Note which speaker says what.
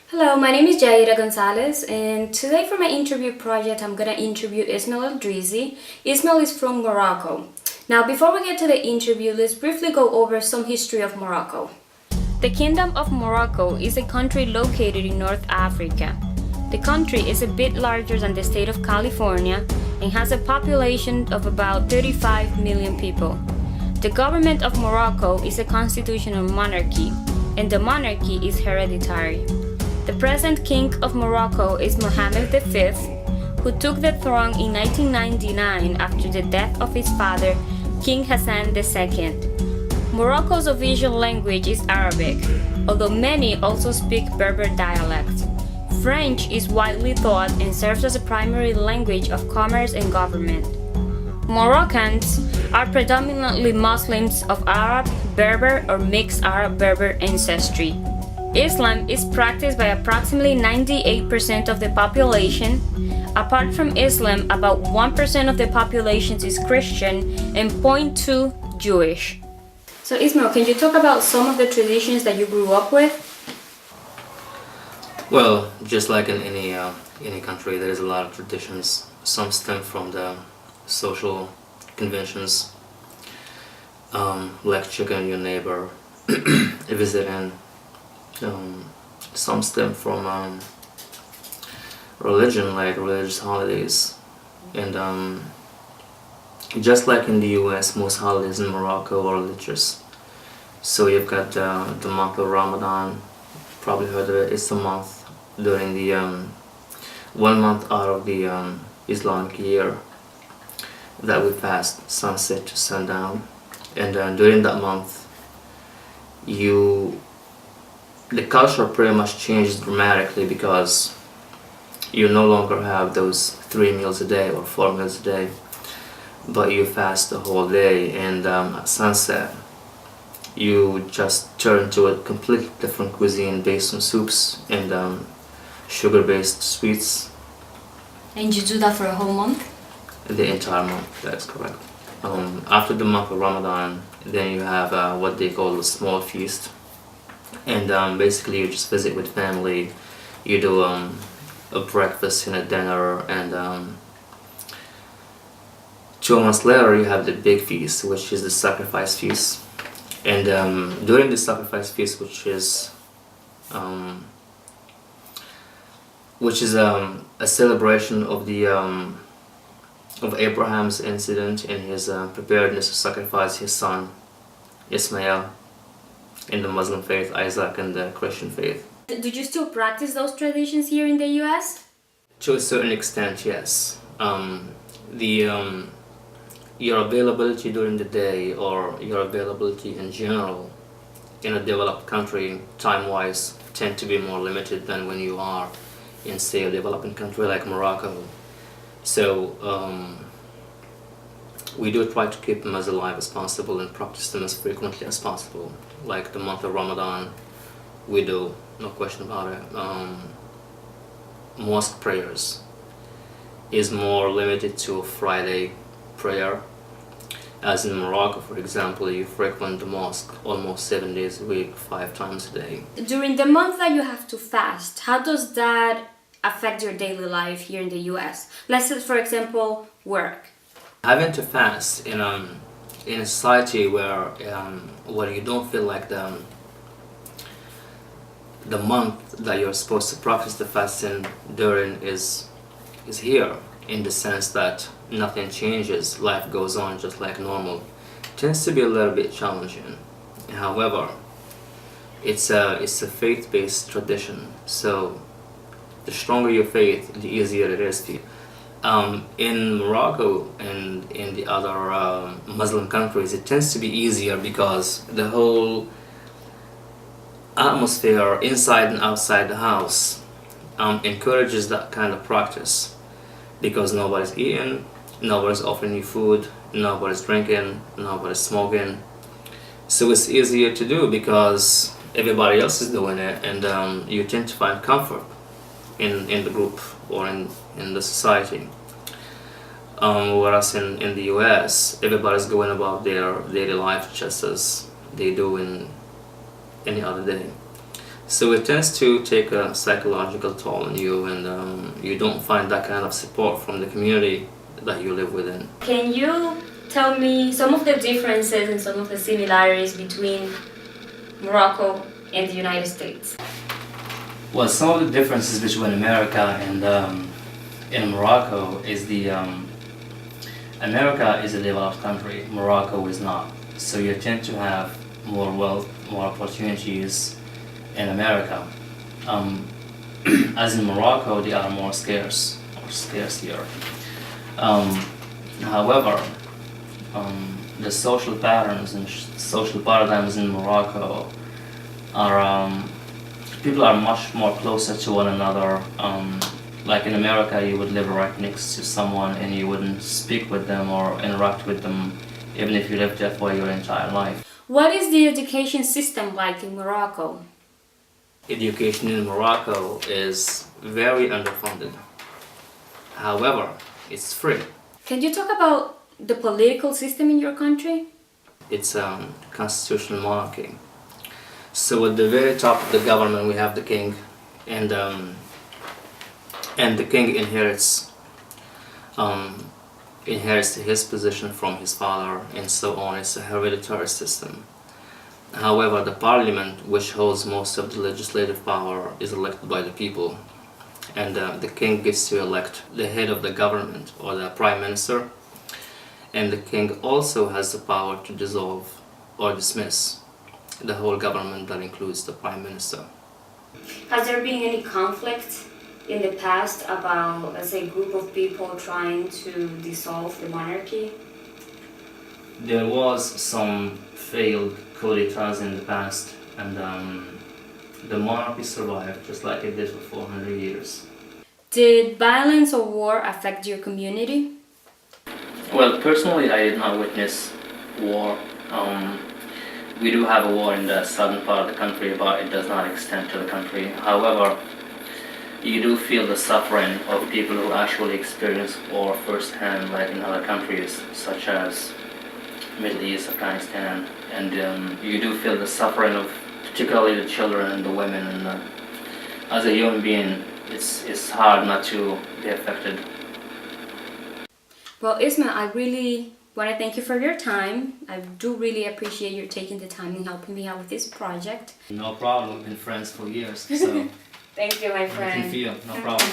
Speaker 1: Hello, my name is Yahira Gonzalez, and today for my interview project, I'm gonna interview Ismail Al-Drizi. Ismail is from Morocco. Now, before we get to the interview, let's briefly go over some history of Morocco. The Kingdom of Morocco is a country located in North Africa. The country is a bit larger than the state of California and has a population of about 35 million people. The government of Morocco is a constitutional monarchy, and the monarchy is hereditary. The present king of Morocco is Mohammed V, who took the throne in 1999 after the death of his father, King Hassan II. Morocco's official language is Arabic, although many also speak Berber dialect. French is widely taught and serves as a primary language of commerce and government. Moroccans are predominantly Muslims of Arab, Berber, or mixed Arab-Berber ancestry. Islam is practiced by approximately 98% of the population. Apart from Islam, about 1% of the population is Christian and 0.2% Jewish. So Ismail, can you talk about some of the traditions that you grew up with?
Speaker 2: Well, just like in any country, there is a lot of traditions. Some stem from the social conventions, like checking your neighbor, visiting. Some stem from religion, like religious holidays, and just like in the US, most holidays in Morocco are religious. So you've got the month of Ramadan, probably heard of it. It's the month during the 1 month out of the Islamic year that we fast sunset to sundown, and during that month the culture pretty much changes dramatically because you no longer have those 3 meals a day or 4 meals a day, but you fast the whole day, and at sunset you just turn to a completely different cuisine based on soups and sugar-based sweets.
Speaker 1: And you do that for a whole month?
Speaker 2: The entire month, that's correct. After the month of Ramadan, then you have what they call a small feast. And basically you just visit with family, you do a breakfast and a dinner, and 2 months later you have the big feast, which is the sacrifice feast. And during the sacrifice feast, which is a celebration of the of Abraham's incident in his preparedness to sacrifice his son Ismail in the Muslim faith, Isaac in the Christian faith.
Speaker 1: Did you still practice those traditions here in the US?
Speaker 2: To a certain extent, yes. Your availability during the day, or your availability in general in a developed country, time-wise, tend to be more limited than when you are in, say, a developing country like Morocco. So we do try to keep them as alive as possible and practice them as frequently as possible. Like the month of Ramadan, we do, no question about it. Mosque prayers is more limited to a Friday prayer. As in Morocco, for example, you frequent the mosque almost 7 days a week, 5 times a day.
Speaker 1: During the month that you have to fast, how does that affect your daily life here in the US? Let's say, for example, work.
Speaker 2: Having to fast in a society where you don't feel like the month that you're supposed to practice the fasting during is here, in the sense that nothing changes, life goes on just like normal, tends to be a little bit challenging. However, it's a faith-based tradition, so the stronger your faith, the easier it is to you. In Morocco and in the other Muslim countries, it tends to be easier because the whole atmosphere inside and outside the house encourages that kind of practice, because nobody's eating, nobody's offering you food, nobody's drinking, nobody's smoking. So it's easier to do because everybody else is doing it, and you tend to find comfort in the group or in the society. Whereas in the US, everybody's going about their daily life just as they do in any other day. So it tends to take a psychological toll on you, and you don't find that kind of support from the community that you live within.
Speaker 1: Can you tell me some of the differences and some of the similarities between Morocco and the United States?
Speaker 2: Well, some of the differences between America and Morocco is America is a developed country, Morocco is not. So you tend to have more wealth, more opportunities in America. As in Morocco, they are more scarce here. However, the social patterns and social paradigms in Morocco are people are much more closer to one another. Like in America, you would live right next to someone and you wouldn't speak with them or interact with them even if you lived that way your entire life.
Speaker 1: What is the education system like in Morocco?
Speaker 2: Education in Morocco is very underfunded. However, it's free.
Speaker 1: Can you talk about the political system in your country?
Speaker 2: It's a constitutional monarchy. So at the very top of the government we have the king, and the king inherits his position from his father, and so on. It's a hereditary system. However, the parliament, which holds most of the legislative power, is elected by the people, and the king gets to elect the head of the government or the prime minister, and the king also has the power to dissolve or dismiss the whole government. That includes the prime minister.
Speaker 1: Has there been any conflict in the past about, let's say, a group of people trying to dissolve the monarchy?
Speaker 2: There was some failed coup d'etats in the past, and the monarchy survived just like it did for 400 years.
Speaker 1: Did violence or war affect your community?
Speaker 2: Well, personally, I did not witness war. We do have a war in the southern part of the country, but it does not extend to the country. However, you do feel the suffering of people who actually experience war firsthand, like in other countries, such as Middle East, Afghanistan, and you do feel the suffering of particularly the children and the women, and as a human being, it's hard not to be affected.
Speaker 1: Well, Isma, I really want to thank you for your time. I do really appreciate you taking the time and helping me out with this project.
Speaker 2: No problem, we've been friends for years, so
Speaker 1: Thank you, my
Speaker 2: I
Speaker 1: friend.
Speaker 2: can feel, no problem.